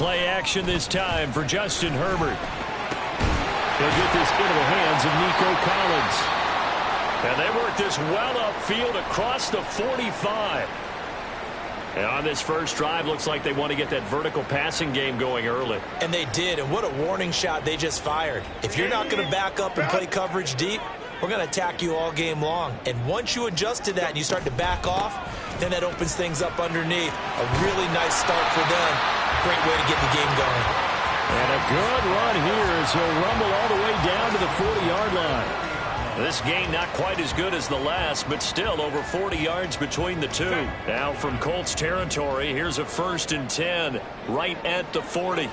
Play action this time for Justin Herbert. He'll get this into the hands of Nico Collins. And they work this well upfield across the 45. And on this first drive, looks like they want to get that vertical passing game going early. And they did, and what a warning shot they just fired. If you're not going to back up and play coverage deep, we're going to attack you all game long. And once you adjust to that and you start to back off, then that opens things up underneath. A really nice start for them. Great way to get the game going. And a good run here as he'll rumble all the way down to the 40-yard line. This gain not quite as good as the last, but still over 40 yards between the two. Now from Colts territory, here's a 1st and 10 right at the 40.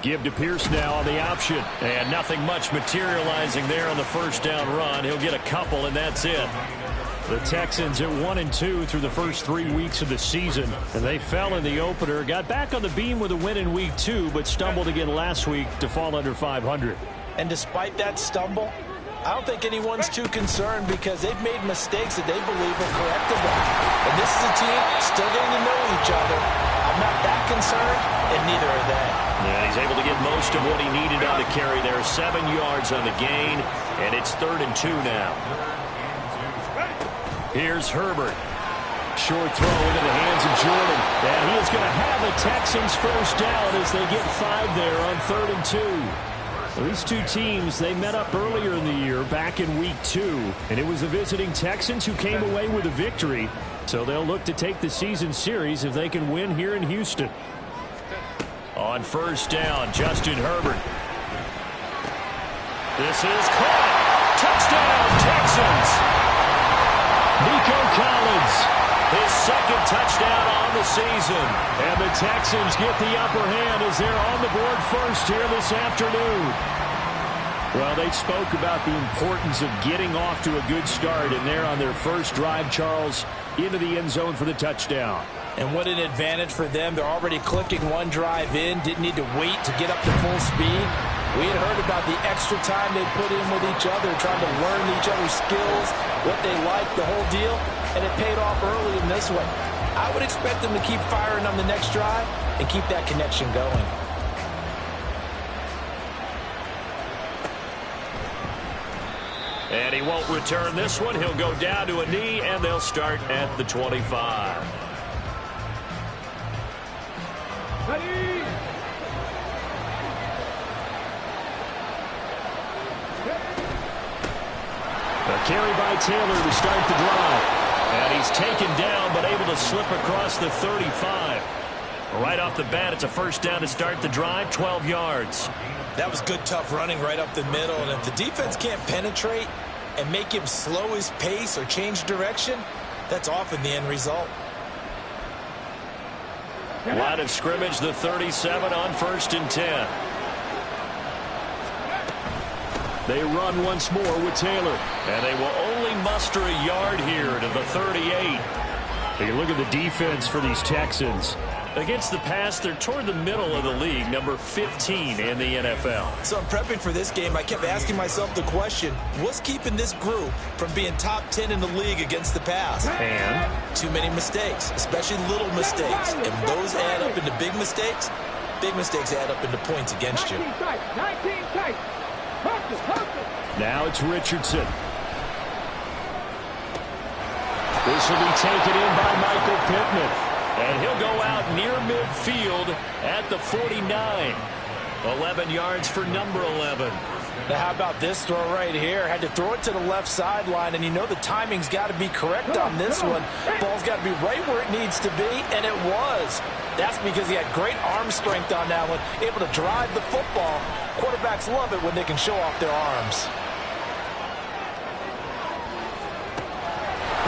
Give to Pierce now on the option. And nothing much materializing there on the first down run. He'll get a couple, and that's it. The Texans at 1-2 through the first 3 weeks of the season. And they fell in the opener. Got back on the beam with a win in week 2, but stumbled again last week to fall under 500. And despite that stumble, I don't think anyone's too concerned because they've made mistakes that they believe are correctable. And this is a team still getting to know each other. I'm not that concerned, and neither are they. Yeah, he's able to get most of what he needed on the carry there. 7 yards on the gain, and it's 3rd and 2 now. Here's Herbert. Short throw into the hands of Jordan. And he is going to have the Texans first down as they get 5 there on 3rd and 2. These two teams, they met up earlier in the year back in week 2, and it was the visiting Texans who came away with a victory. So they'll look to take the season series if they can win here in Houston. On first down, Justin Herbert. This is caught. Touchdown, Texans. Nico Collins. His 2nd touchdown on the season. And the Texans get the upper hand as they're on the board first here this afternoon. Well, they spoke about the importance of getting off to a good start, and they're on their first drive, Charles, into the end zone for the touchdown. And what an advantage for them. They're already clicking one drive in, didn't need to wait to get up to full speed. We had heard about the extra time they put in with each other, trying to learn each other's skills, what they like, the whole deal. And it paid off early in this one. I would expect them to keep firing on the next drive and keep that connection going. And he won't return this one. He'll go down to a knee, and they'll start at the 25. Ready. A carry by Taylor to start the drive. And he's taken down, but able to slip across the 35. Right off the bat, it's a first down to start the drive, 12 yards. That was good, tough running right up the middle. And if the defense can't penetrate and make him slow his pace or change direction, that's often the end result. Line of scrimmage, the 37 on 1st and 10. They run once more with Taylor. And they will only muster a yard here to the 38. You look at the defense for these Texans. Against the pass, they're toward the middle of the league, number 15 in the NFL. So I'm prepping for this game. I kept asking myself the question, what's keeping this group from being top 10 in the league against the pass? And? Too many mistakes, especially little mistakes. And those add up into big mistakes. Big mistakes add up into points against you. 19 tight. Now it's Richardson. This will be taken in by Michael Pittman. And he'll go out near midfield at the 49. 11 yards for number 11. Now how about this throw right here? Had to throw it to the left sideline, and you know the timing's got to be correct on this one. Ball's got to be right where it needs to be, and it was. That's because he had great arm strength on that one, able to drive the football. Quarterbacks love it when they can show off their arms.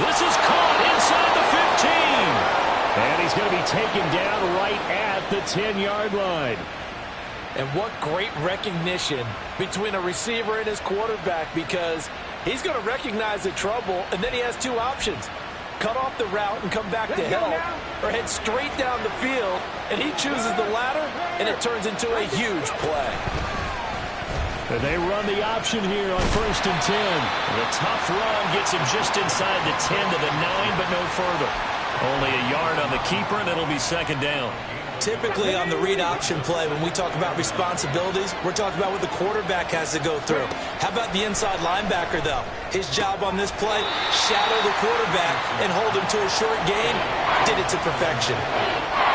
This is caught inside the 15. And he's going to be taken down right at the 10-yard line. And what great recognition between a receiver and his quarterback, because he's going to recognize the trouble, and then he has two options. Cut off the route and come back to help, or head straight down the field, and he chooses the latter, and it turns into a huge play. And they run the option here on 1st and 10. The tough run gets him just inside the 10 to the 9, but no further. Only a yard on the keeper, and it'll be 2nd down. Typically on the read option play, when we talk about responsibilities, we're talking about what the quarterback has to go through. How about the inside linebacker, though? His job on this play, shadow the quarterback and hold him to a short gain. Did it to perfection.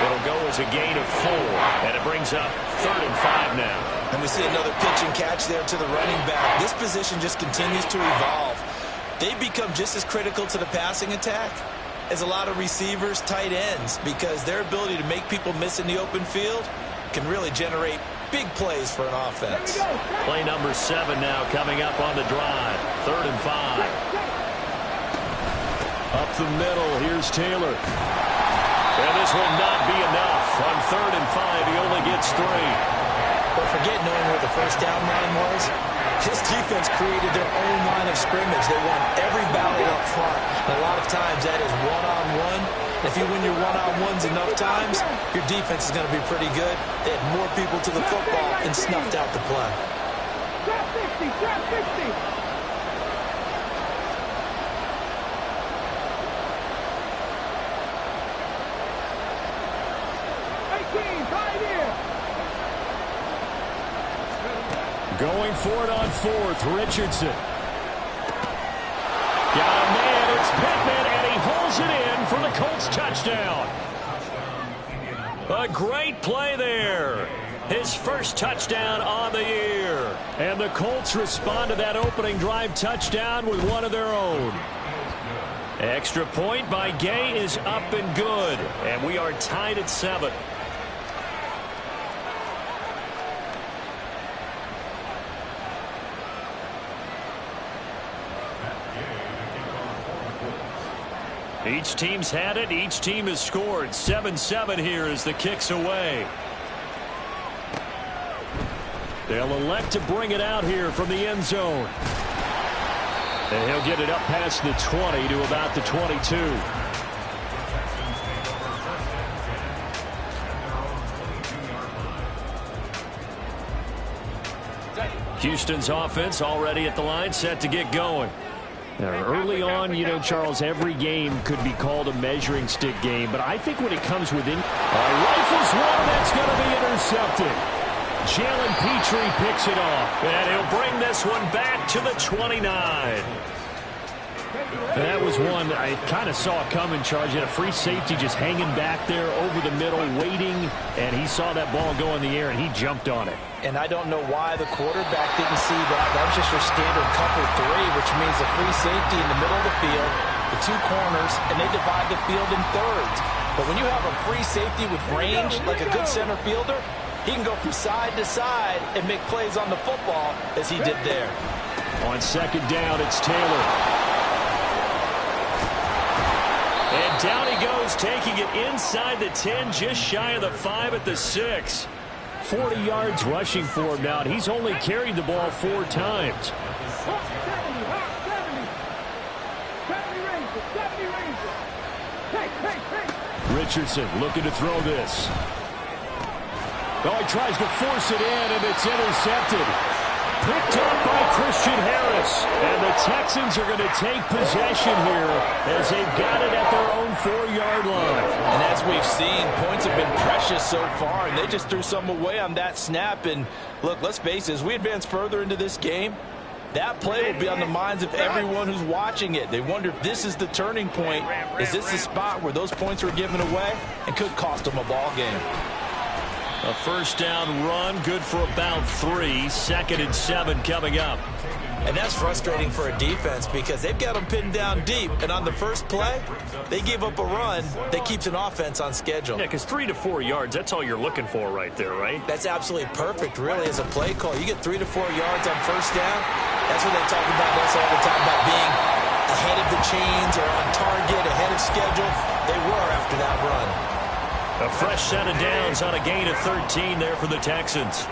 It'll go as a gain of 4, and it brings up 3rd and 5 now. And we see another pitch and catch there to the running back. This position just continues to evolve. They become just as critical to the passing attack as a lot of receivers, tight ends, because their ability to make people miss in the open field can really generate big plays for an offense. Play number 7 now coming up on the drive. 3rd and 5. Up the middle, here's Taylor. And this will not be enough. On 3rd and 5, he only gets 3. But forget knowing where the first down line was. This defense created their own line of scrimmage. They won every battle up front. And a lot of times that is one-on-one. If you win your one-on-ones enough times, your defense is going to be pretty good. They had more people to the football and snuffed out the play. Drop 60, drop 60. Going for it on 4th, Richardson. Got a man, it's Pittman, and he holds it in for the Colts touchdown. A great play there. His first touchdown on the year. And the Colts respond to that opening drive touchdown with one of their own. Extra point by Gay is up and good. And we are tied at 7. Each team's had it. Each team has scored. 7-7 here as the kick's away. They'll elect to bring it out here from the end zone. And he'll get it up past the 20 to about the 22. Houston's offense already at the line, set to get going. Now, early on, you know, Charles, every game could be called a measuring stick game, but I think when it comes within, rifles one that's going to be intercepted. Jalen Petrie picks it off, and he'll bring this one back to the 29. That was one that I kind of saw coming, Charles. You had a free safety just hanging back there over the middle, waiting, and he saw that ball go in the air, and he jumped on it. And I don't know why the quarterback didn't see that. That was just your standard cover 3, which means the free safety in the middle of the field, the 2 corners, and they divide the field in thirds. But when you have a free safety with range, like a good center fielder, he can go from side to side and make plays on the football as he did there. On 2nd down, it's Taylor. And down he goes, taking it inside the 10, just shy of the 5 at the 6. 40 yards rushing for him now, and he's only carried the ball 4 times. 70 Richardson looking to throw this. Oh, he tries to force it in, and it's intercepted. Picked up by Christian Harris. And the Texans are going to take possession here as they've got it at their own 4-yard line. And as we've seen, points have been precious so far, and they just threw some away on that snap. And look, let's face it, as we advance further into this game, that play will be on the minds of everyone who's watching it. They wonder if this is the turning point. Is this the spot where those points were given away and could cost them a ball game? A first down run, good for about 3. 2nd and 7 coming up. And that's frustrating for a defense because they've got them pinned down deep. And on the first play, they give up a run that keeps an offense on schedule. Yeah, because 3 to 4 yards, that's all you're looking for right there, right? That's absolutely perfect, really, as a play call. You get 3 to 4 yards on first down. That's what they talk about us all the time, about being ahead of the chains or on target, ahead of schedule. They were after that run. A fresh set of downs on a gain of 13 there for the Texans.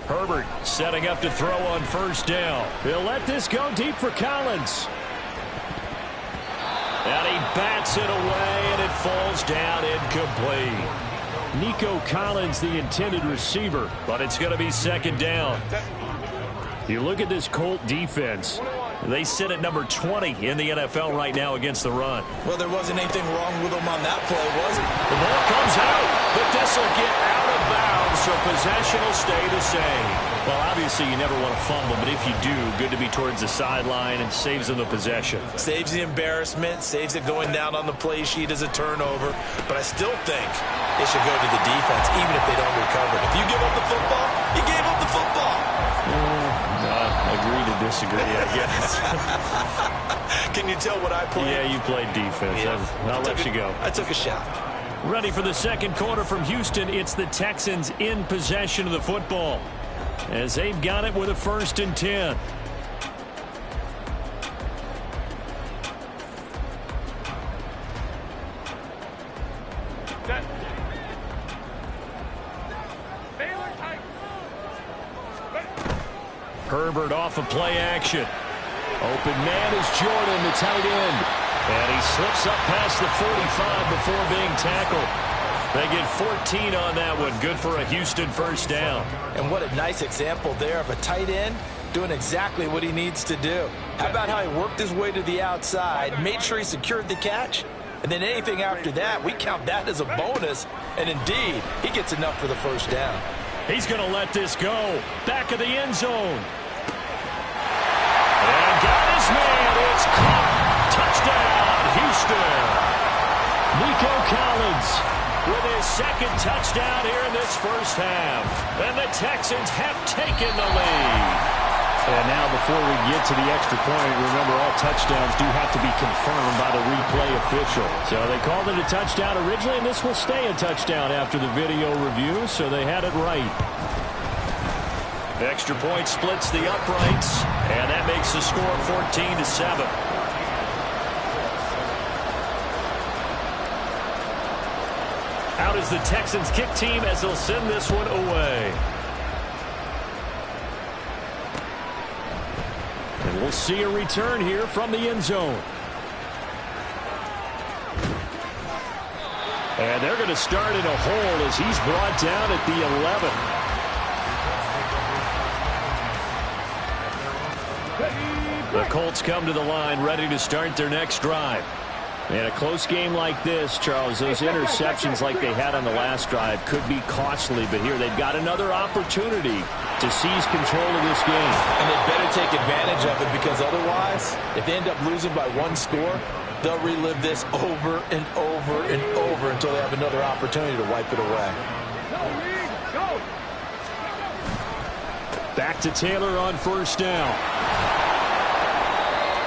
Herbert setting up to throw on first down. He'll let this go deep for Collins. And he bats it away, and it falls down incomplete. Nico Collins, the intended receiver, but it's going to be second down. You look at this Colt defense. They sit at number 20 in the NFL right now against the run. Well, there wasn't anything wrong with them on that play, was it? The ball comes out, but this will get out of bounds, so possession will stay the same. Well, obviously you never want to fumble, but if you do, good to be towards the sideline and saves them the possession. Saves the embarrassment, saves it going down on the play sheet as a turnover. But I still think it should go to the defense, even if they don't recover it. If you give up the football, you gave up the football. Agree to disagree, I guess. Can you tell what I played? Yeah, you played defense. Yeah. I'll let you go. I took a shot. Ready for the second quarter from Houston. It's the Texans in possession of the football as they've got it with a 1st and 10. Herbert off of play action. Open man is Jordan, the tight end. And he slips up past the 45 before being tackled. They get 14 on that one. Good for a Houston 1st down. And what a nice example there of a tight end doing exactly what he needs to do. How about how he worked his way to the outside, made sure he secured the catch, and then anything after that, we count that as a bonus. And indeed, he gets enough for the 1st down. He's going to let this go. Back of the end zone. And got his man. It's caught. Touchdown, Houston. Nico Collins with his 2nd touchdown here in this 1st half. And the Texans have taken the lead. And now before we get to the extra point, remember all touchdowns do have to be confirmed by the replay official. So they called it a touchdown originally, and this will stay a touchdown after the video review, so they had it right. Extra point splits the uprights, and that makes the score 14-7. Out is the Texans kick team as they'll send this one away. And we'll see a return here from the end zone. And they're going to start in a hole as he's brought down at the 11. The Colts come to the line ready to start their next drive. In a close game like this, Charles, those interceptions like they had on the last drive could be costly, but here they've got another opportunity to seize control of this game. And they better take advantage of it, because otherwise, if they end up losing by 1 score, they'll relive this over and over and over until they have another opportunity to wipe it away. Back to Taylor on 1st down.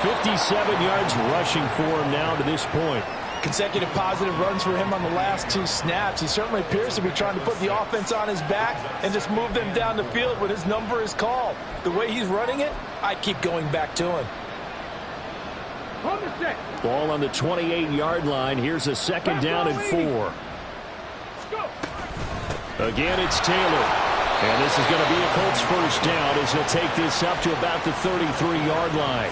57 yards rushing for him now to this point. Consecutive positive runs for him on the last 2 snaps. He certainly appears to be trying to put the offense on his back and just move them down the field when his number is called. The way he's running it, I keep going back to him. Ball on the 28-yard line. Here's a 2nd down and 4. Again, it's Taylor. And this is going to be a Colts 1st down as he'll take this up to about the 33-yard line.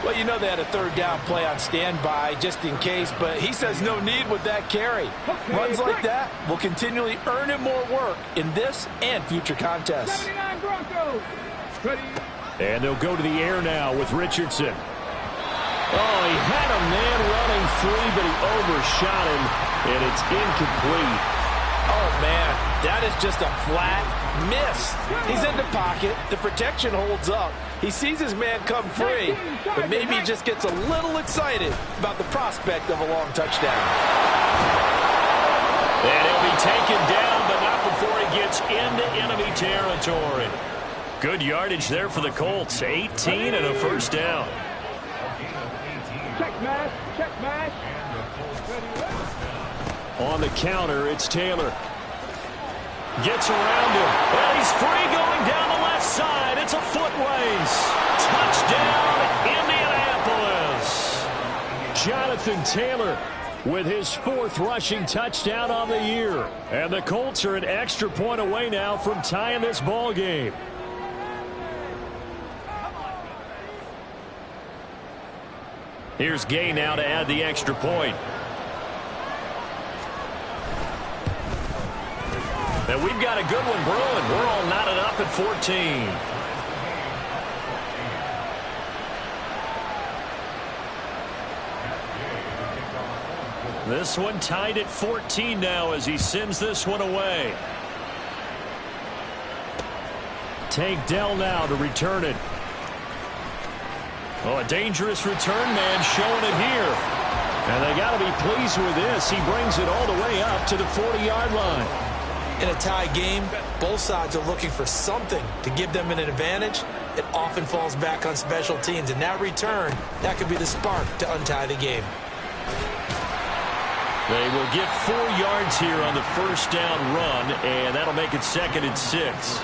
Well, you know they had a 3rd down play on standby just in case, but he says no need with that carry. Runs like that will continually earn him more work in this and future contests. And they'll go to the air now with Richardson. Oh, he had a man running free, but he overshot him, and it's incomplete. Oh, man, that is just a flat miss. He's in the pocket. The protection holds up. He sees his man come free, but maybe he just gets a little excited about the prospect of a long touchdown. And he'll be taken down, but not before he gets into enemy territory. Good yardage there for the Colts. 18 and a 1st down. Check mash, check mash. On the counter, it's Taylor. Gets around him. And he's free going down the left side. It's a foot race. Touchdown, Indianapolis. Jonathan Taylor with his 4th rushing touchdown on the year. And the Colts are an extra point away now from tying this ball game. Here's Gay now to add the extra point. And we've got a good one brewing. We're all knotted up at 14. This one tied at 14 now as he sends this one away. Tank Dell now to return it. Oh, a dangerous return man showing it here. And they got to be pleased with this. He brings it all the way up to the 40-yard line. In a tie game, both sides are looking for something to give them an advantage. It often falls back on special teams. And that return, that could be the spark to untie the game. They will get 4 yards here on the first down run, and that'll make it 2nd and 6.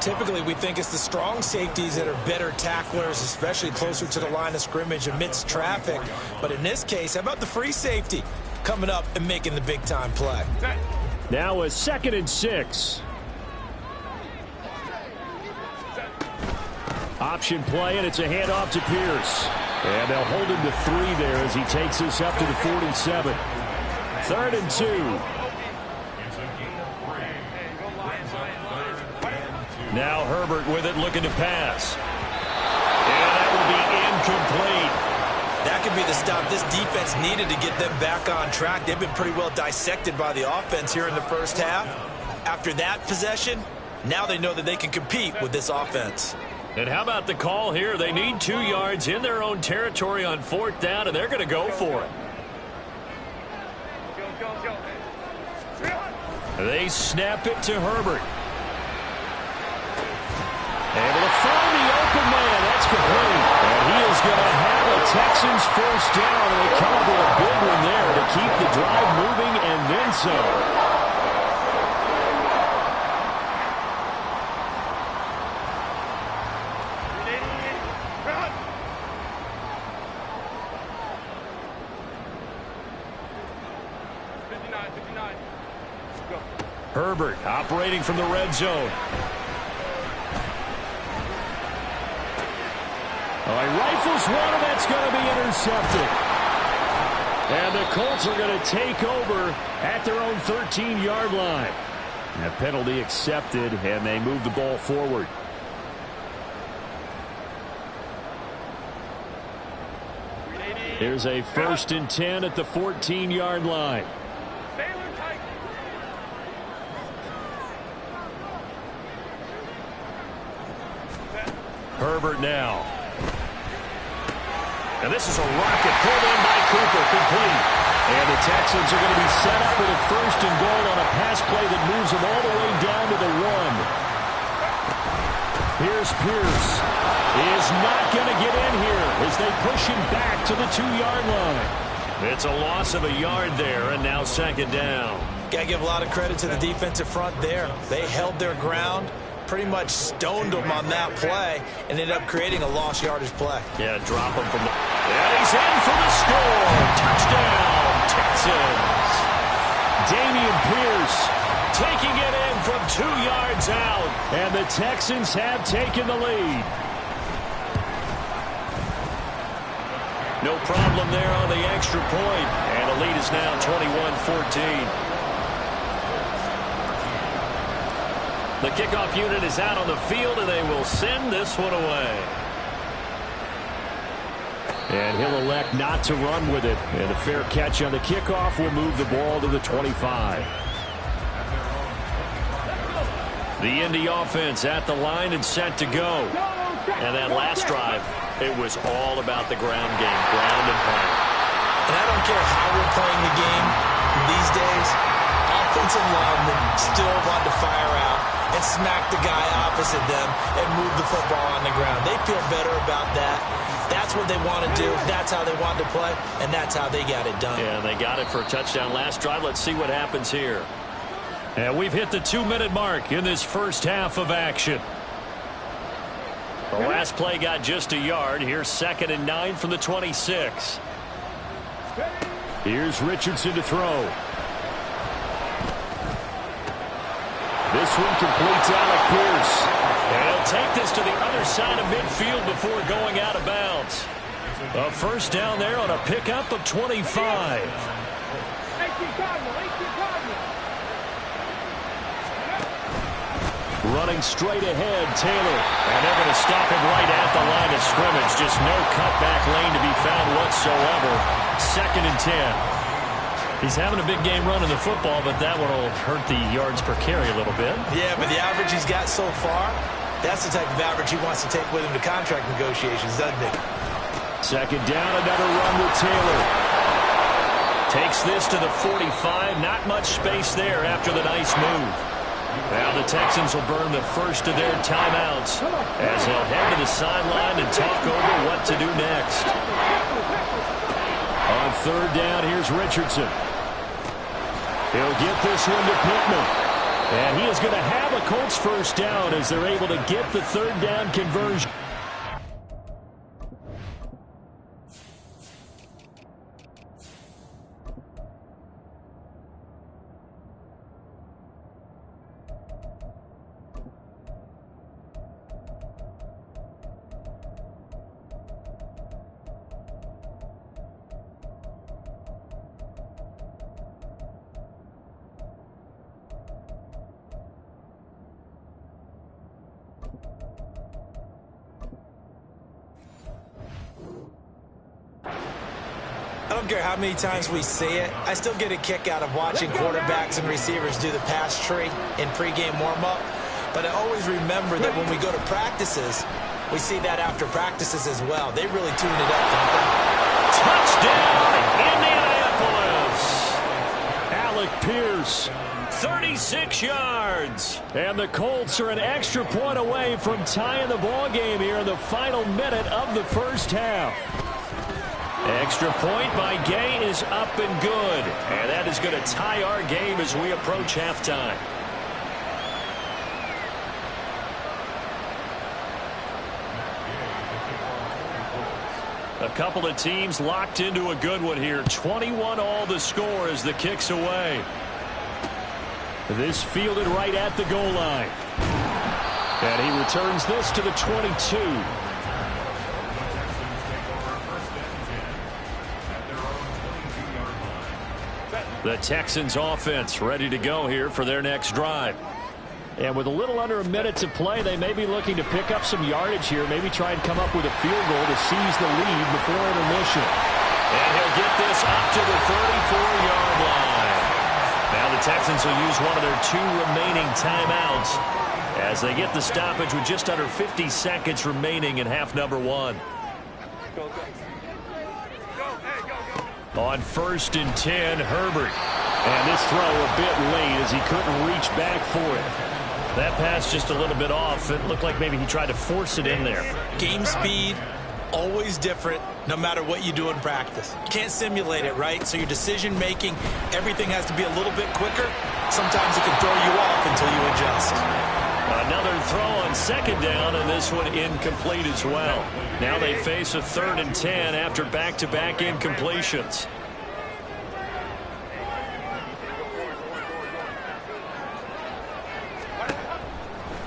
Typically, we think it's the strong safeties that are better tacklers, especially closer to the line of scrimmage amidst traffic. But in this case, how about the free safety coming up and making the big-time play? Now a 2nd and 6. Option play, and it's a handoff to Pierce. And they'll hold him to 3 there as he takes this up to the 47. 3rd and 2. Now Herbert with it, looking to pass. And that will be incomplete. That could be the stop this defense needed to get them back on track. They've been pretty well dissected by the offense here in the first half. After that possession, now they know that they can compete with this offense. And how about the call here? They need 2 yards in their own territory on 4th down, and they're going to go for it. They snap it to Herbert. Able to find the open man. That's complete. And he is going to have a Texans first down. And they come up with a big one there to keep the drive moving and then some. Herbert operating from the red zone. Oh, he rifles one, and that's going to be intercepted. And the Colts are going to take over at their own 13-yard line. And a penalty accepted, and they move the ball forward. Here's a 1st and 10 at the 14-yard line. Herbert now. And this is a rocket pulled in by Cooper, complete. And the Texans are going to be set up with a 1st and goal on a pass play that moves them all the way down to the 1. Here's Pierce. He is not going to get in here as they push him back to the 2-yard line. It's a loss of a yard there, and now 2nd down. Got to give a lot of credit to the defensive front there. They held their ground, pretty much stoned them on that play, and ended up creating a lost yardage play. Yeah, drop him from the... And he's in for the score. Touchdown, Texans. Dameon Pierce taking it in from 2 yards out, and the Texans have taken the lead. No problem there on the extra point, and the lead is now 21-14. The kickoff unit is out on the field, and they will send this one away. And he'll elect not to run with it. And a fair catch on the kickoff will move the ball to the 25. The Indy offense at the line and set to go. And that last drive, it was all about the ground game, ground and pound. And I don't care how we're playing the game these days, offensive linemen still want to fire out and smack the guy opposite them and move the football on the ground. They feel better about that. That's what they want to do. That's how they want to play, and that's how they got it done. Yeah, they got it for a touchdown last drive. Let's see what happens here. And we've hit the 2-minute mark in this first half of action. The last play got just a yard. Here's 2nd and 9 from the 26. Here's Richardson to throw. This one completes Alec Pierce. And he'll take this to the other side of midfield before going out of bounds. A 1st down there on a pickup of 25. Running straight ahead, Taylor. And they're going to stop him right at the line of scrimmage. Just no cutback lane to be found whatsoever. 2nd and 10. He's having a big game running the football, but that one will hurt the yards per carry a little bit. Yeah, but the average he's got so far, that's the type of average he wants to take with him to contract negotiations, doesn't it? 2nd down, another run with Taylor. Takes this to the 45. Not much space there after the nice move. Now the Texans will burn the first of their timeouts as they'll head to the sideline and talk over what to do next. On 3rd down, here's Richardson. He'll get this one to Pittman. And he is going to have a Colts first down as they're able to get the 3rd down conversion. I don't care how many times we see it. I still get a kick out of watching quarterbacks and receivers do the pass tree in pregame warm-up. But I always remember that when we go to practices, we see that after practices as well. They really tune it up, don't they? Touchdown, Indianapolis! Alec Pierce, 36 yards. And the Colts are an extra point away from tying the ball game here in the final minute of the first half. Extra point by Gay is up and good. And that is going to tie our game as we approach halftime. A couple of teams locked into a good one here. 21 all the score as the kick's away. This fielded right at the goal line. And he returns this to the 22. The Texans offense ready to go here for their next drive. And with a little under a minute to play, they may be looking to pick up some yardage here, maybe try and come up with a field goal to seize the lead before intermission. And he'll get this up to the 34-yard line. Now the Texans will use one of their 2 remaining timeouts as they get the stoppage with just under 50 seconds remaining in half number 1. On 1st and 10, Herbert. And this throw a bit late as he couldn't reach back for it. That pass just a little bit off. It looked like maybe he tried to force it in there. Game speed, always different, no matter what you do in practice. You can't simulate it, right? So your decision-making, everything has to be a little bit quicker. Sometimes it can throw you off until you adjust. Another throw on 2nd down, and this one incomplete as well. Now they face a 3rd and 10 after back-to-back incompletions.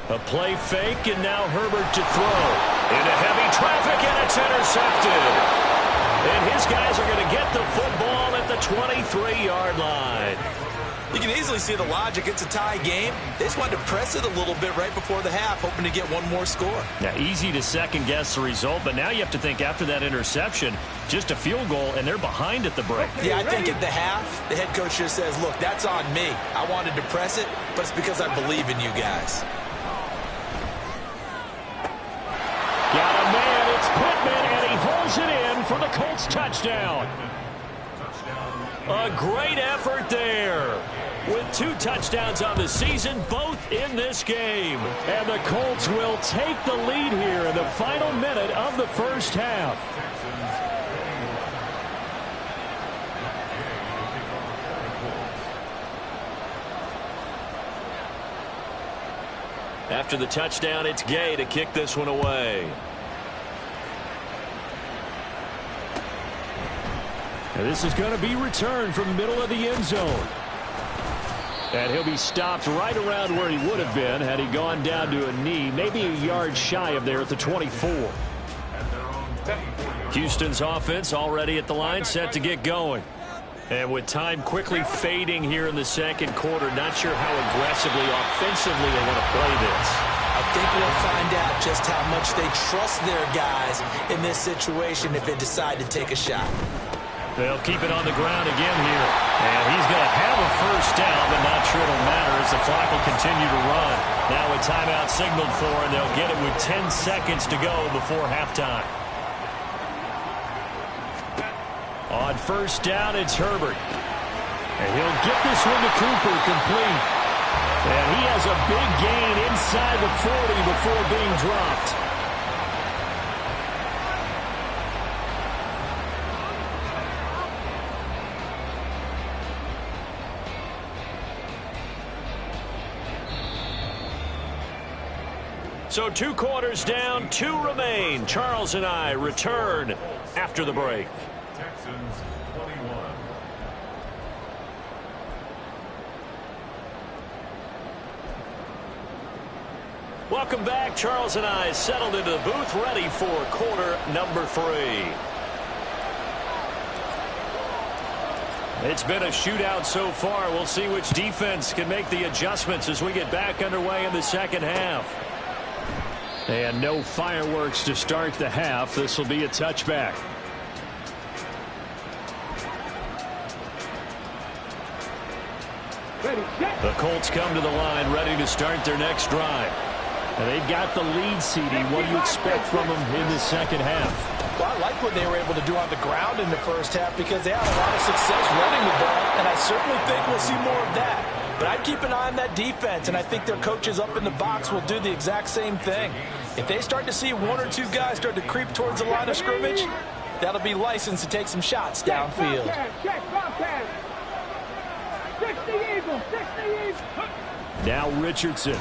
A play fake, and now Herbert to throw. Into heavy traffic, and it's intercepted. And his guys are going to get the football at the 23-yard line. You can easily see the logic. It's a tie game. They just wanted to press it a little bit right before the half, hoping to get one more score. Now, easy to second-guess the result, but now you have to think after that interception, just a field goal, and they're behind at the break. Yeah, I think at the half, the head coach just says, look, that's on me. I wanted to press it, but it's because I believe in you guys. Got a man, it's Pittman, and he holds it in for the Colts touchdown. A great effort there. With 2 touchdowns on the season, both in this game. And the Colts will take the lead here in the final minute of the first half. After the touchdown, it's Gay to kick this one away. And this is going to be returned from the middle of the end zone. And he'll be stopped right around where he would have been had he gone down to a knee, maybe a yard shy of there at the 24. Houston's offense already at the line, set to get going. And with time quickly fading here in the second quarter, not sure how aggressively, offensively they want to play this. I think we'll find out just how much they trust their guys in this situation if they decide to take a shot. They'll keep it on the ground again here. And he's going to have a first down, but not sure it'll matter as the clock will continue to run. Now a timeout signaled for, and they'll get it with 10 seconds to go before halftime. On first down, it's Herbert. And he'll get this one to Cooper, complete. And he has a big gain inside the 40 before being dropped. So 2 quarters down, 2 remain. Charles and I return after the break. Texans 21. Welcome back. Charles and I settled into the booth, ready for quarter number 3. It's been a shootout so far. We'll see which defense can make the adjustments as we get back underway in the second half. And no fireworks to start the half. This will be a touchback. The Colts come to the line ready to start their next drive. And they've got the lead, CD. What do you expect from them in the second half? Well, I like what they were able to do on the ground in the first half because they had a lot of success running the ball, and I certainly think we'll see more of that. But I'd keep an eye on that defense, and I think their coaches up in the box will do the exact same thing. If they start to see 1 or 2 guys start to creep towards the line of scrimmage, that'll be licensed to take some shots downfield. Now Richardson.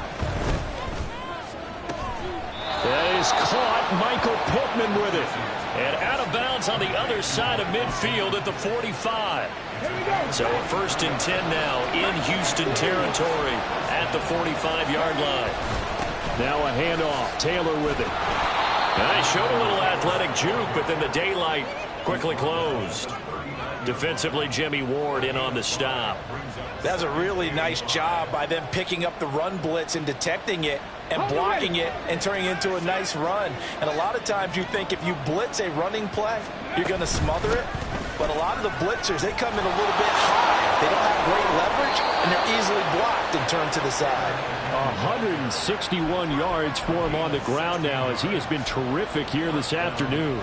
That is caught. Michael Pittman with it. And out of bounds on the other side of midfield at the 45. So a 1st and 10 now in Houston territory at the 45-yard line. Now a handoff. Taylor with it. And they showed a little athletic juke, but then the daylight quickly closed. Defensively, Jimmy Ward in on the stop. That's a really nice job by them picking up the run blitz and detecting it and blocking it and turning it into a nice run. And a lot of times you think if you blitz a running play, you're going to smother it. But a lot of the blitzers, they come in a little bit high. They don't have great leverage, and they're easily blocked and turned to the side. 161 yards for him on the ground now as he has been terrific here this afternoon.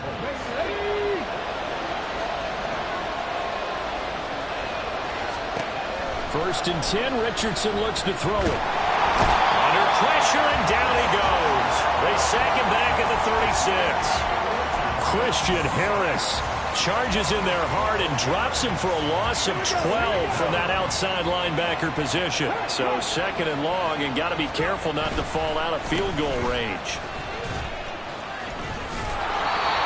First and 10, Richardson looks to throw it. Under pressure, and down he goes. They sack him back at the 36. Christian Harris charges in there hard and drops him for a loss of 12 from that outside linebacker position. So 2nd and long, and got to be careful not to fall out of field goal range.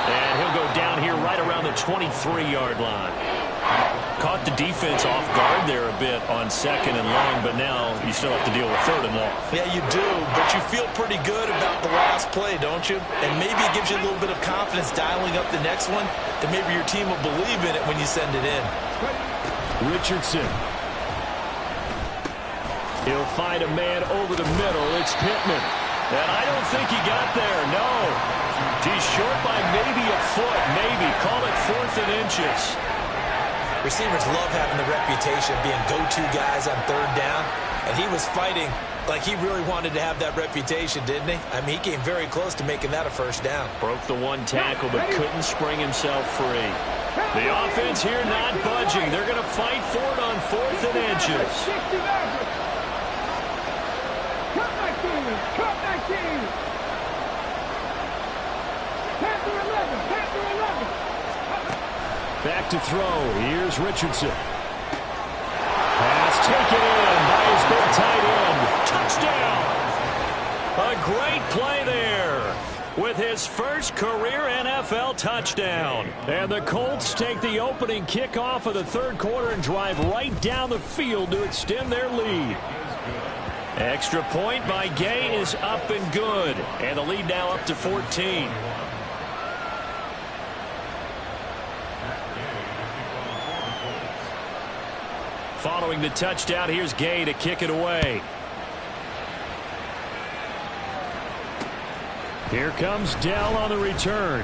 And he'll go down here right around the 23-yard line. Caught the defense off guard there a bit on 2nd and long, but now you still have to deal with 3rd and long. Yeah, you do, but you feel pretty good about the last play, don't you? And maybe it gives you a little bit of confidence dialing up the next one, that maybe your team will believe in it when you send it in. Richardson. He'll find a man over the middle. It's Pittman. And I don't think he got there, no. He's short by maybe a foot, maybe. Call it 4th and inches. Receivers love having the reputation of being go-to guys on 3rd down, and he was fighting like he really wanted to have that reputation, didn't he? I mean, he came very close to making that a 1st down. Broke the 1 tackle, but couldn't spring himself free. The offense here not budging. They're going to fight for it on 4th and inches. Back to throw. Here's Richardson. Pass taken in by his big tight end. Touchdown. A great play there with his first career NFL touchdown. And the Colts take the opening kickoff of the 3rd quarter and drive right down the field to extend their lead. Extra point by Gay is up and good. And the lead now up to 14. Following the touchdown, here's Gay to kick it away. Here comes Dell on the return.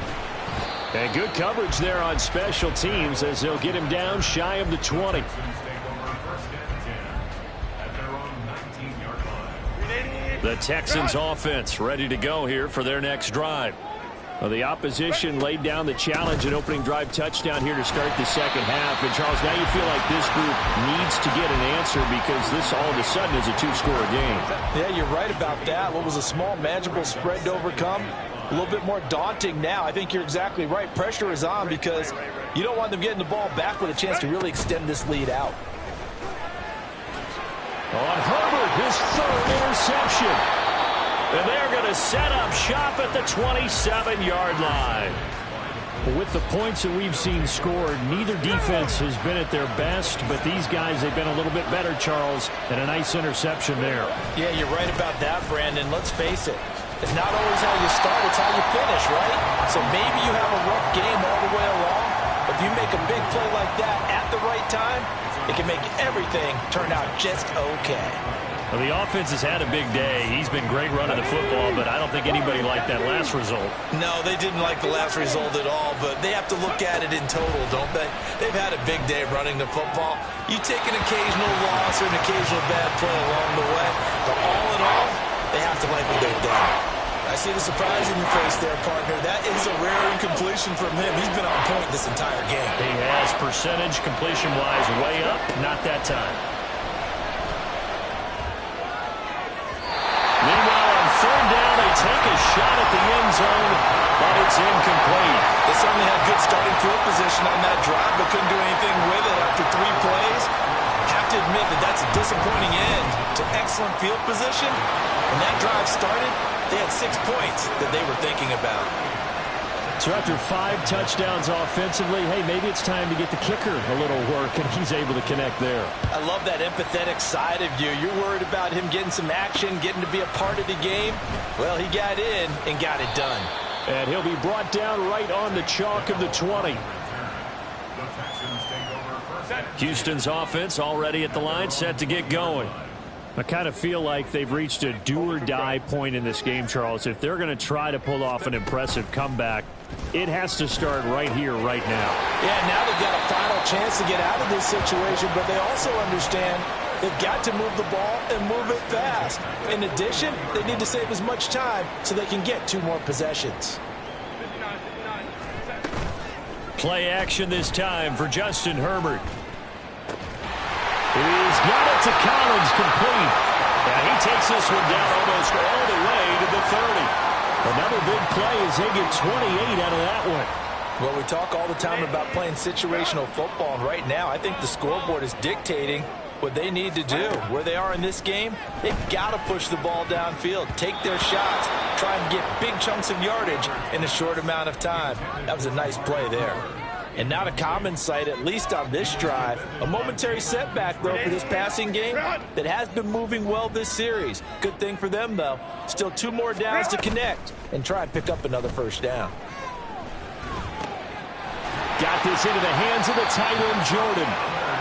And good coverage there on special teams as they'll get him down shy of the 20. The Texans offense ready to go here for their next drive. Well, the opposition laid down the challenge and opening drive touchdown here to start the second half. And, Charles, now you feel like this group needs to get an answer because this all of a sudden is a two-score game. Yeah, you're right about that. What was a small, manageable spread to overcome, a little bit more daunting now. I think you're exactly right. Pressure is on because you don't want them getting the ball back with a chance to really extend this lead out. On Herbert, his third interception. And they're going to set up shop at the 27-yard line. With the points that we've seen scored, neither defense has been at their best, but these guys, they've been a little bit better, Charles, and a nice interception there. Yeah, you're right about that, Brandon. Let's face it. It's not always how you start, it's how you finish, right? So maybe you have a rough game all the way along, but if you make a big play like that at the right time, it can make everything turn out just okay. Well, the offense has had a big day. He's been great running the football, but I don't think anybody liked that last result. No, they didn't like the last result at all, but they have to look at it in total, don't they? They've had a big day running the football. You take an occasional loss or an occasional bad play along the way, but all in all, they have to like what they've done. I see the surprise in your face there, partner. That is a rare incompletion from him. He's been on point this entire game. He has percentage completion-wise way up, not that time. Meanwhile, on third down, they take a shot at the end zone, but it's incomplete. They certainly had good starting field position on that drive, but couldn't do anything with it after 3 plays. Have to admit that that's a disappointing end to excellent field position. When that drive started, they had 6 points that they were thinking about. So after 5 touchdowns offensively, hey, maybe it's time to get the kicker a little work, and he's able to connect there. I love that empathetic side of you. You're worried about him getting some action, getting to be a part of the game. Well, he got in and got it done. And he'll be brought down right on the chalk of the 20. Houston's offense already at the line, set to get going. I kind of feel like they've reached a do-or-die point in this game, Charles. If they're going to try to pull off an impressive comeback, it has to start right here, right now. Yeah, now they've got a final chance to get out of this situation, but they also understand they've got to move the ball and move it fast. In addition, they need to save as much time so they can get 2 more possessions. Play action this time for Justin Herbert. He's got it to Collins, complete. And he takes this one down almost all the way to the 30. Another big play as they get 28 out of that one. Well, we talk all the time about playing situational football, and right now I think the scoreboard is dictating what they need to do. Where they are in this game, they've got to push the ball downfield, take their shots, try and get big chunks of yardage in a short amount of time. That was a nice play there. And not a common sight, at least on this drive. A momentary setback, though, for this passing game that has been moving well this series. Good thing for them, though. Still 2 more downs to connect and try and pick up another first down. Got this into the hands of the tight end, Jordan.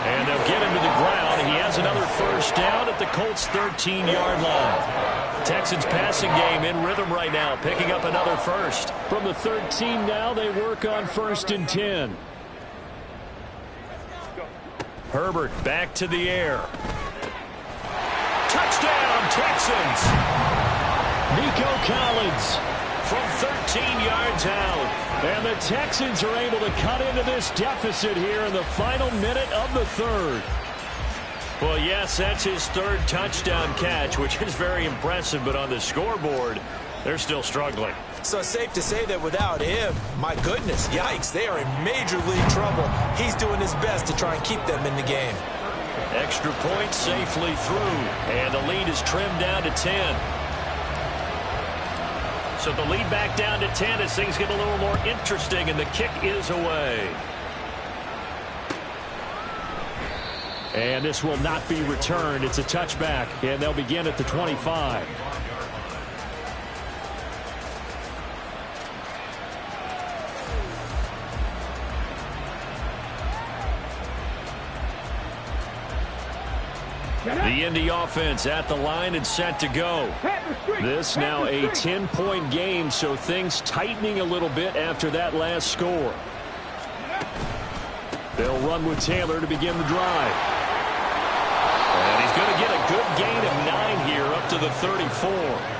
And they'll get him to the ground. He has another first down at the Colts' 13-yard line. Texans passing game in rhythm right now, picking up another first. From the 13 now, they work on 1st and 10. Herbert back to the air. Touchdown, Texans! Nico Collins from 13 yards out. And the Texans are able to cut into this deficit here in the final minute of the 3rd. Well, yes, that's his 3rd touchdown catch, which is very impressive, but on the scoreboard, they're still struggling. So it's safe to say that without him, my goodness, yikes, they are in major league trouble. He's doing his best to try and keep them in the game. Extra point safely through, and the lead is trimmed down to 10. So the lead back down to 10 as things get a little more interesting, and the kick is away. And this will not be returned. It's a touchback, and they'll begin at the 25. The Indy offense at the line and set to go. This now a 10-point game, so things tightening a little bit after that last score. They'll run with Taylor to begin the drive. And he's going to get a good gain of 9 here up to the 34.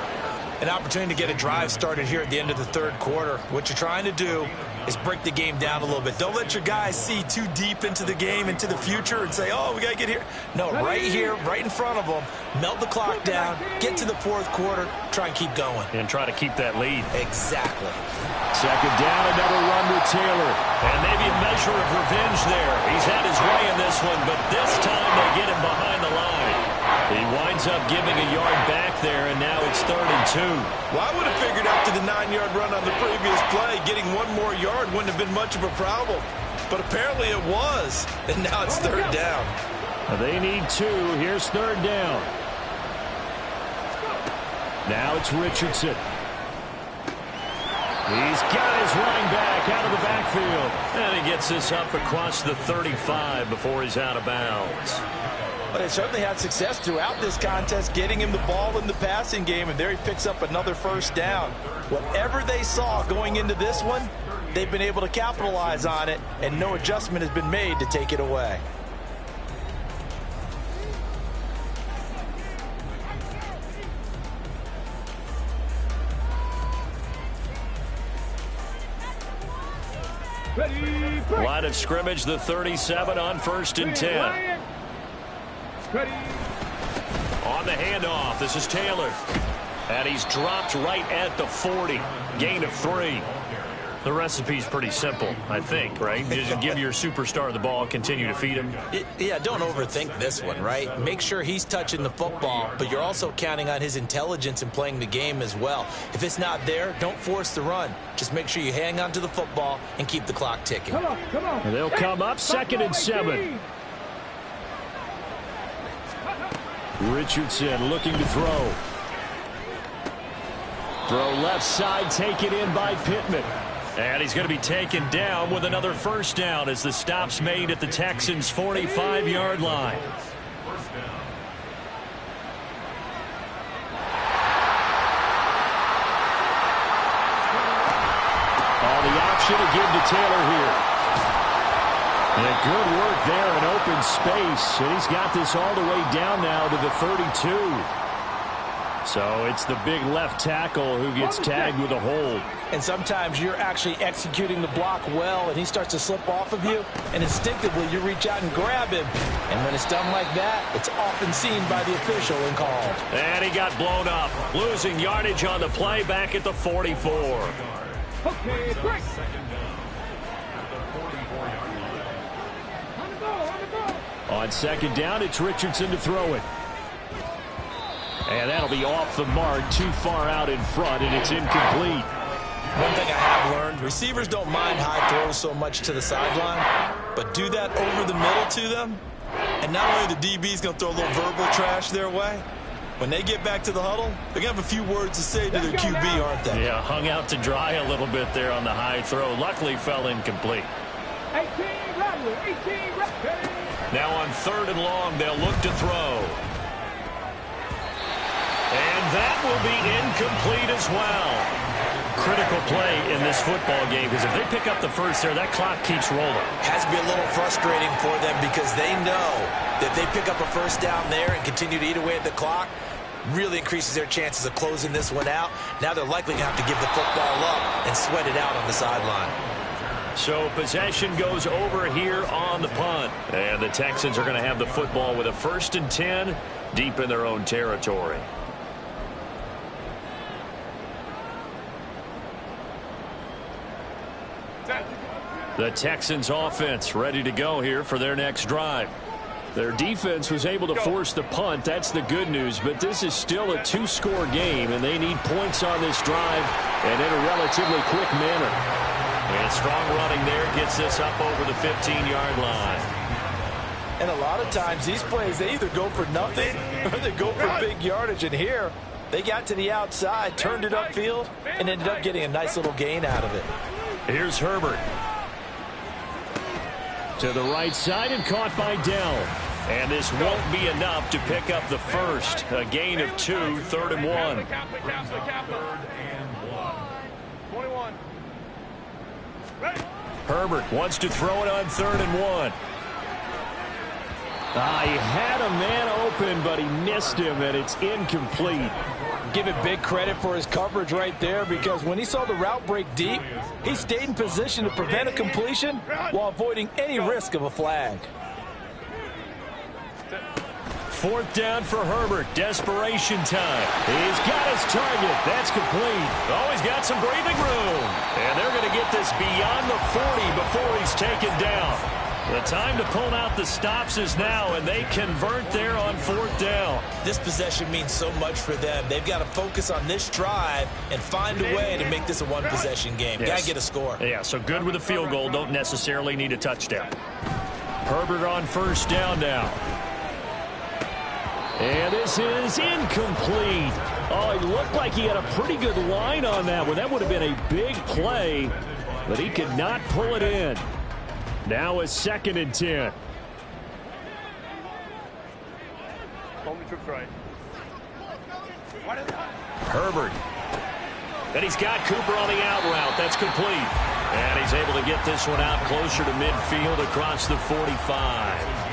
An opportunity to get a drive started here at the end of the third quarter. What you're trying to do is break the game down a little bit. Don't let your guys see too deep into the game, into the future, and say, oh, we got to get here. No, right here, right in front of them, melt the clock down, get to the fourth quarter, try and keep going. And try to keep that lead. Exactly. Second down, another run with Taylor. And maybe a measure of revenge there. He's had his way in this one, but this time they get him behind the line. He winds up giving a yard back there, and now it's 3rd and 2. Well, I would have figured after the 9-yard run on the previous play, getting one more yard wouldn't have been much of a problem. But apparently it was, and now it's 3rd down. They need 2. Here's 3rd down. Now it's Richardson. He's got his running back out of the backfield. And he gets this up across the 35 before he's out of bounds. But they certainly had success throughout this contest, getting him the ball in the passing game, and there he picks up another 1st down. Whatever they saw going into this one, they've been able to capitalize on it, and no adjustment has been made to take it away. Line of scrimmage, the 37 on 1st and 10. On the handoff, this is Taylor. And he's dropped right at the 40. Gain of 3. The recipe's pretty simple, I think, right? Just give your superstar the ball, continue to feed him. Yeah, don't overthink this one, right? Make sure he's touching the football, but you're also counting on his intelligence in playing the game as well. If it's not there, don't force the run. Just make sure you hang on to the football and keep the clock ticking. Come on. They'll come up 2nd and 7. Richardson looking to throw. Throw left side, taken in by Pittman. And he's going to be taken down with another 1st down as the stop's made at the Texans' 45-yard line. All the action to give to Taylor here. And good work there in open space. And he's got this all the way down now to the 32. So it's the big left tackle who gets tagged with a hold. And sometimes you're actually executing the block well, and he starts to slip off of you, and instinctively you reach out and grab him. And when it's done like that, it's often seen by the official and called. And he got blown up, losing yardage on the play back at the 44. Okay, break. On 2nd down, it's Richardson to throw it. And that'll be off the mark, too far out in front, and it's incomplete. One thing I have learned, receivers don't mind high throws so much to the sideline, but do that over the middle to them, and not only the DB's going to throw a little verbal trash their way, when they get back to the huddle, they're going to have a few words to say to their QB, aren't they? Yeah, hung out to dry a little bit there on the high throw. Luckily fell incomplete. 18 ready. Now on 3rd and long, they'll look to throw. And that will be incomplete as well. Critical play in this football game, because if they pick up the 1st there, that clock keeps rolling. Has to be a little frustrating for them because they know that if they pick up a 1st down there and continue to eat away at the clock, really increases their chances of closing this one out. Now they're likely to have to give the football up and sweat it out on the sideline. So possession goes over here on the punt. And the Texans are going to have the football with a 1st and 10 deep in their own territory. The Texans offense ready to go here for their next drive. Their defense was able to force the punt. That's the good news. But this is still a 2-score game, and they need points on this drive and in a relatively quick manner. And strong running there gets this up over the 15-yard line. And a lot of times these plays, they either go for nothing or they go for big yardage. And here, they got to the outside, turned it upfield, and ended up getting a nice little gain out of it. Here's Herbert. To the right side and caught by Dell. And this won't be enough to pick up the first. A gain of 2, 3rd and 1. Third and 1. 21. Herbert wants to throw it on 3rd and 1. He had a man open, but he missed him, and it's incomplete. Give it big credit for his coverage right there, because when he saw the route break deep, he stayed in position to prevent a completion while avoiding any risk of a flag. 4th down for Herbert. Desperation time. He's got his target. That's complete. Oh, he's got some breathing room. And they're going to get this beyond the 40 before he's taken down. The time to pull out the stops is now, and they convert there on 4th down. This possession means so much for them. They've got to focus on this drive and find a way to make this a one-possession game. Yes. Got to get a score. Yeah, so good with a field goal. Don't necessarily need a touchdown. Herbert on 1st down now. And this is incomplete. Oh, he looked like he had a pretty good line on that one. That would have been a big play, but he could not pull it in. Now a 2nd and 10. Only troops right. Herbert. And he's got Cooper on the out route. That's complete. And he's able to get this one out closer to midfield across the 45.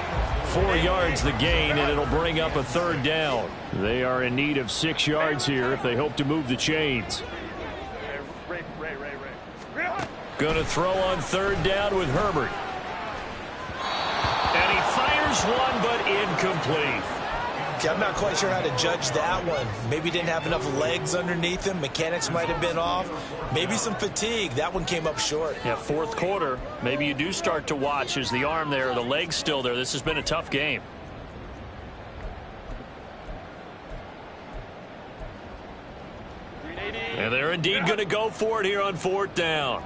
4 yards the gain, and it'll bring up a 3rd down. They are in need of 6 yards here if they hope to move the chains. Ray. Going to throw on 3rd down with Herbert. And he fires one, but incomplete. I'm not quite sure how to judge that one. Maybe didn't have enough legs underneath him. Mechanics might have been off. Maybe some fatigue. That one came up short. Yeah, 4th quarter. Maybe you do start to watch. Is the arm there, the leg's still there? This has been a tough game. And they're indeed going to go for it here on 4th down.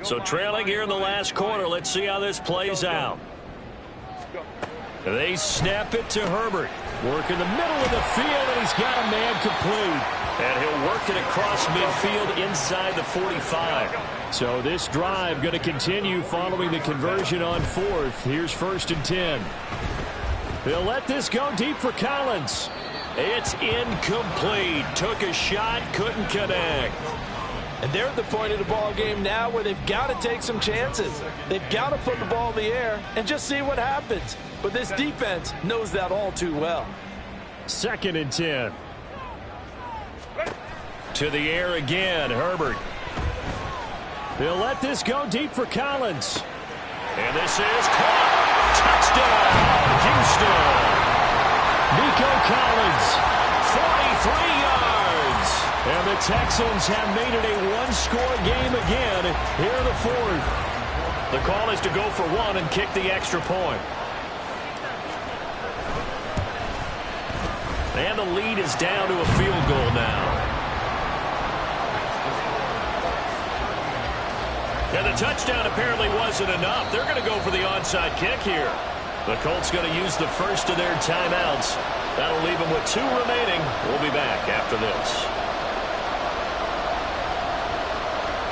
So trailing here in the last quarter. Let's see how this plays out. They snap it to Herbert. Work in the middle of the field, and he's got a man complete. And he'll work it across midfield inside the 45. So this drive going to continue following the conversion on 4th. Here's 1st and 10. They'll let this go deep for Collins. It's incomplete. Took a shot, couldn't connect. And they're at the point of the ball game now where they've got to take some chances. They've got to put the ball in the air and just see what happens. But this defense knows that all too well. 2nd and 10. To the air again, Herbert. They'll let this go deep for Collins. And this is caught. Touchdown, Houston. Nico Collins, 43 yards. And the Texans have made it a one-score game again here in the 4th. The call is to go for 1 and kick the extra point. And the lead is down to a field goal now. And the touchdown apparently wasn't enough. They're going to go for the onside kick here. The Colts going to use the first of their timeouts. That'll leave them with 2 remaining. We'll be back after this.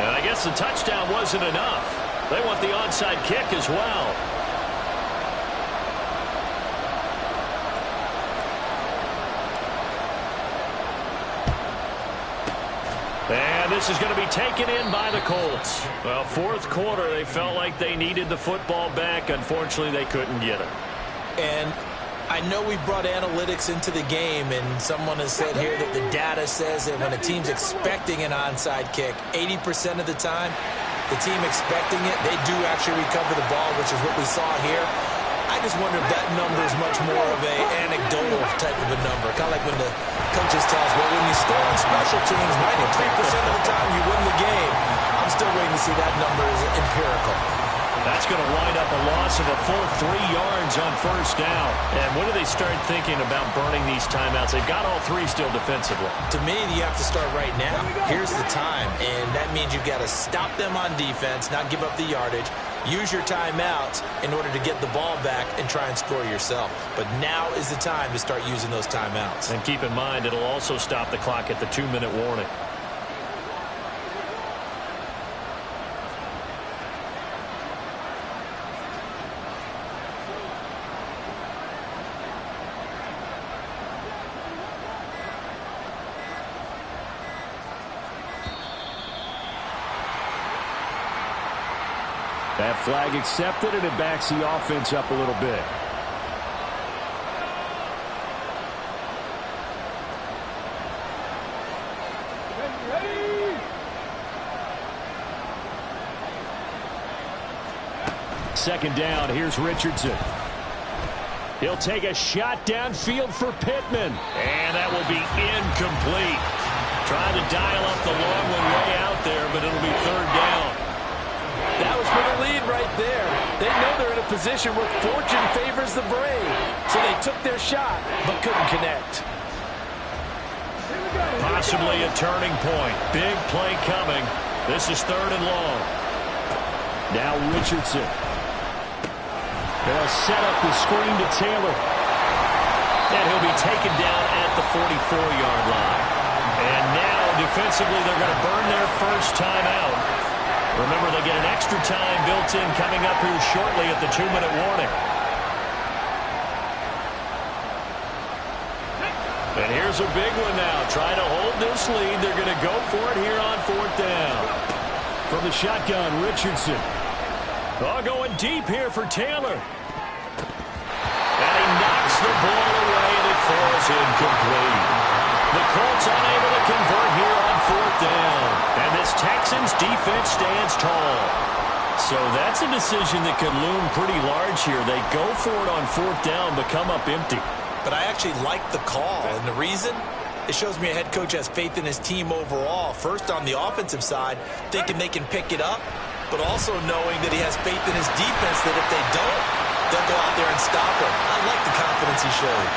And I guess the touchdown wasn't enough. They want the onside kick as well. And this is going to be taken in by the Colts. Well, 4th quarter, they felt like they needed the football back. Unfortunately, they couldn't get it. And I know we brought analytics into the game, and someone has said here that the data says that when a team's expecting an onside kick, 80% of the time, the team expecting it, they do actually recover the ball, which is what we saw here. I just wonder if that number is much more of an anecdotal type of a number. Kind of like when the coaches tell us, well, when you score on special teams, 93% of the time you win the game. I'm still waiting to see that number is empirical. That's going to wind up a loss of a full 3 yards on 1st down. And when do they start thinking about burning these timeouts? They've got all 3 still defensively. To me, you have to start right now. Here's the time, and that means you've got to stop them on defense, not give up the yardage. Use your timeouts in order to get the ball back and try and score yourself. But now is the time to start using those timeouts. And keep in mind, it'll also stop the clock at the 2-minute warning. That flag accepted, and it backs the offense up a little bit. Second down, here's Richardson. He'll take a shot downfield for Pittman. And that will be incomplete. Trying to dial up the long one way out there, but it'll be third down. That was for the lead right there. They know they're in a position where fortune favors the brave. So they took their shot, but couldn't connect. Possibly a turning point. Big play coming. This is third and long. Now Richardson. They'll set up the screen to Taylor. And he'll be taken down at the 44-yard line. And now, defensively, they're going to burn their first time out. Remember, they get an extra time built in coming up here shortly at the 2-minute warning. And here's a big one now. Trying to hold this lead. They're going to go for it here on fourth down. From the shotgun, Richardson. Oh, going deep here for Taylor. And he knocks the ball away, and it falls incomplete. The Colts unable to convert here on fourth down. And this Texans defense stands tall. So that's a decision that could loom pretty large here. They go for it on fourth down, but come up empty. But I actually like the call, and the reason? It shows me a head coach has faith in his team overall. First, on the offensive side, thinking they can pick it up, but also knowing that he has faith in his defense that if they don't, they'll go out there and stop him. I like the confidence he showed.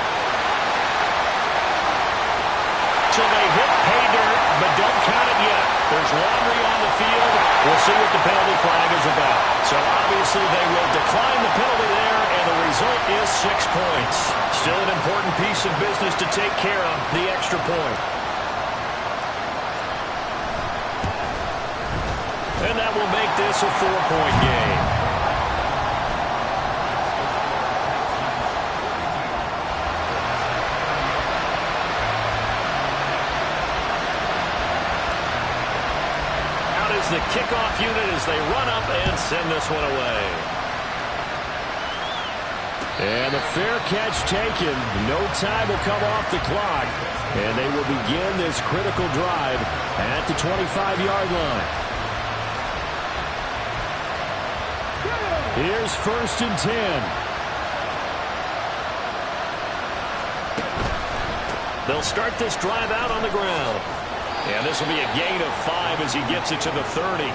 So they hit pay dirt, but don't count it yet. There's laundry on the field. We'll see what the penalty flag is about. So obviously they will decline the penalty there, and the result is 6 points. Still an important piece of business to take care of, the extra point. And that will make this a 4-point game. Out is the kickoff unit as they run up and send this one away. And the fair catch taken. No time will come off the clock. And they will begin this critical drive at the 25-yard line. Here's first and 10. They'll start this drive out on the ground. And this will be a gain of 5 as he gets it to the 30.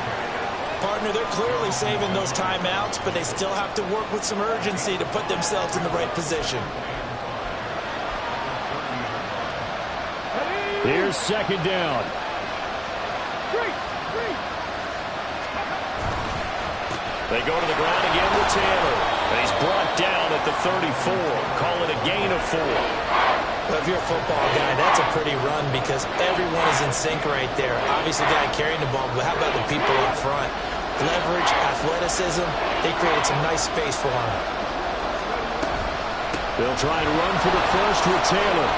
Partner, they're clearly saving those timeouts, but they still have to work with some urgency to put themselves in the right position. Here's second down. They go to the ground again with Taylor. And he's brought down at the 34. Call it a gain of 4. Well, if you're a football guy, that's a pretty run because everyone is in sync right there. Obviously, the guy carrying the ball, but how about the people up front? Leverage, athleticism, they created some nice space for him. They'll try and run for the first with Taylor.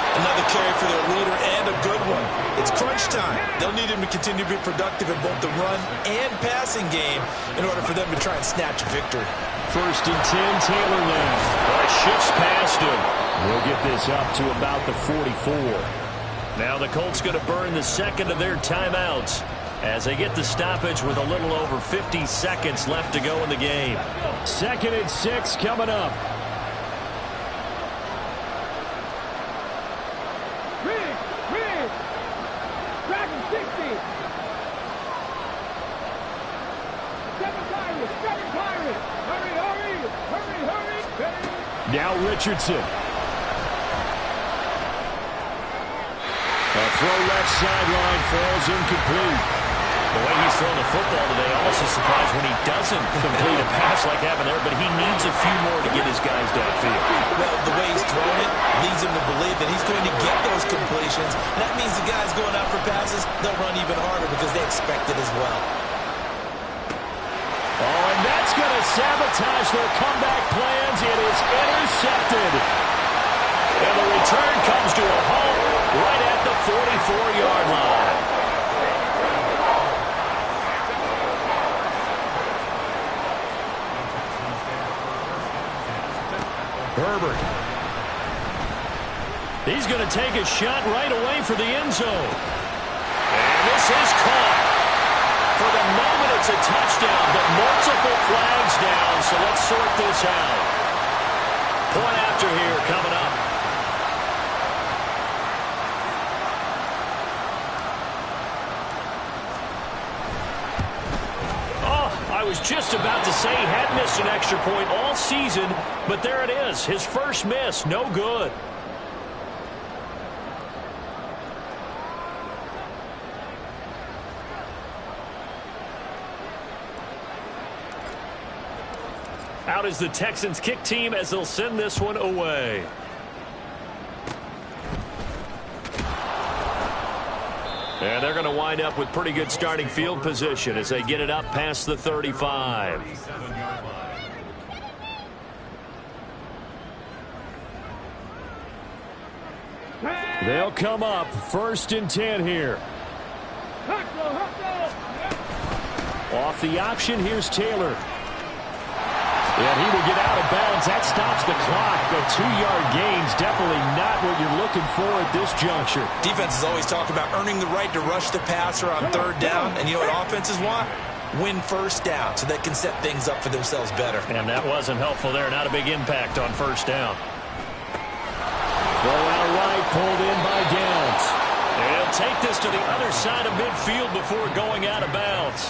Another carry for their leader and a good one. It's crunch time. They'll need him to continue to be productive in both the run and passing game in order for them to try and snatch a victory. First and 10, Taylor now. Shifts past him. We'll get this up to about the 44. Now the Colts going to burn the second of their timeouts as they get the stoppage with a little over 50 seconds left to go in the game. Second and 6 coming up. Now Richardson. A throw left sideline falls incomplete. The way he's throwing the football today, almost a surprise when he doesn't complete a pass like happened there, but he needs a few more to get his guys downfield. Well, the way he's throwing it leads him to believe that he's going to get those completions. That means the guys going out for passes, they'll run even harder because they expect it as well. Oh, and that's going to sabotage their comeback plans. It is intercepted. And the return comes to a halt right at the 44-yard line. He's going to take a shot right away for the end zone. And this is caught. For the moment, it's a touchdown, but multiple flags down, so let's sort this out. Point after here coming up. Oh, I was just about to say he had missed an extra point all season, but there it is. His first miss, no good. Out is the Texans kick team as they'll send this one away. And they're going to wind up with pretty good starting field position as they get it up past the 35. They'll come up 1st and 10 here. Off the option, here's Taylor. And he will get out of bounds. That stops the clock, but 2-yard gains definitely not what you're looking for at this juncture. Defenses always talk about earning the right to rush the passer on 3rd down. And you know what offenses want? Win 1st down so they can set things up for themselves better. And that wasn't helpful there. Not a big impact on 1st down. Throw out right, pulled in by Downs. And he'll take this to the other side of midfield before going out of bounds.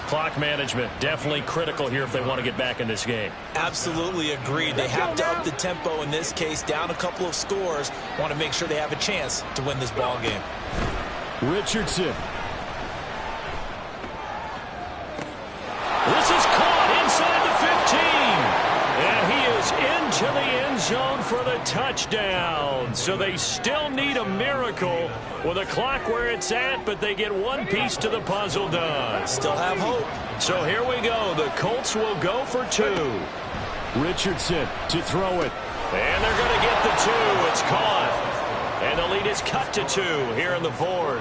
Clock management definitely critical here if they want to get back in this game. Absolutely agreed. They have to up the tempo in this case, down a couple of scores. Want to make sure they have a chance to win this ball game. Richardson. This is caught inside the 15. And he is into the end zone for the touchdown. So they still need a miracle with a clock where it's at, but they get one piece to the puzzle done. Still have hope. So here we go. The Colts will go for 2. Richardson to throw it. And they're going to get the 2. It's caught. And the lead is cut to 2 here in the 4th.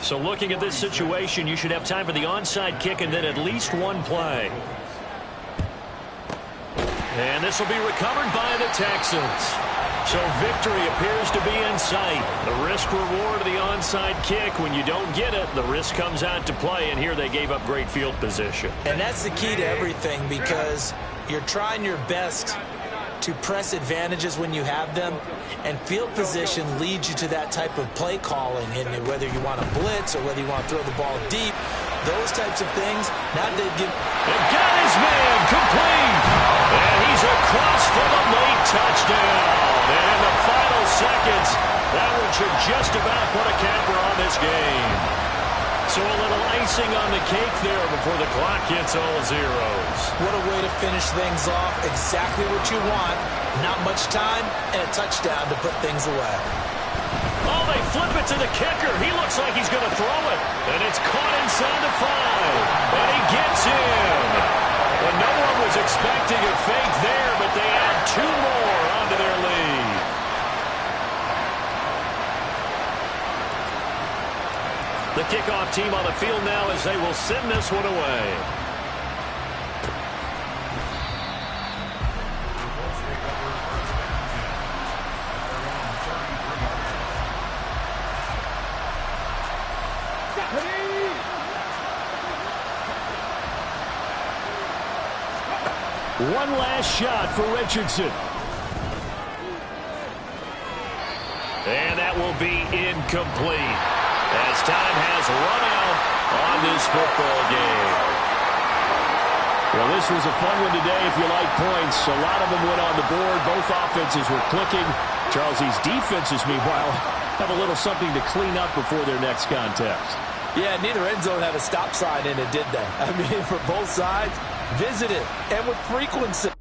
So looking at this situation, you should have time for the onside kick and then at least one play. And this will be recovered by the Texans. So victory appears to be in sight. The risk-reward of the onside kick, when you don't get it, the risk comes out to play, and here they gave up great field position. And that's the key to everything, because you're trying your best to press advantages when you have them, and field position leads you to that type of play calling, and whether you want to blitz or whether you want to throw the ball deep, those types of things. Now they give. They've got his man complete, and he's across for the late touchdown. And in the final seconds, that one should just about put a capper on this game. So a little icing on the cake there before the clock hits all zeros. What a way to finish things off. Exactly what you want. Not much time and a touchdown to put things away. Oh, they flip it to the kicker. He looks like he's going to throw it. And it's caught inside the 5. And he gets in. Well, no one was expecting a fake there, but they add 2 more onto their lead. The kickoff team on the field now as they will send this one away. One last shot for Richardson. And that will be incomplete, as time has run out on this football game. Well, this was a fun one today if you like points. A lot of them went on the board. Both offenses were clicking. Charles, these defenses, meanwhile, have a little something to clean up before their next contest. Yeah, neither end zone had a stop sign in it, did they? I mean, for both sides, visited and with frequency.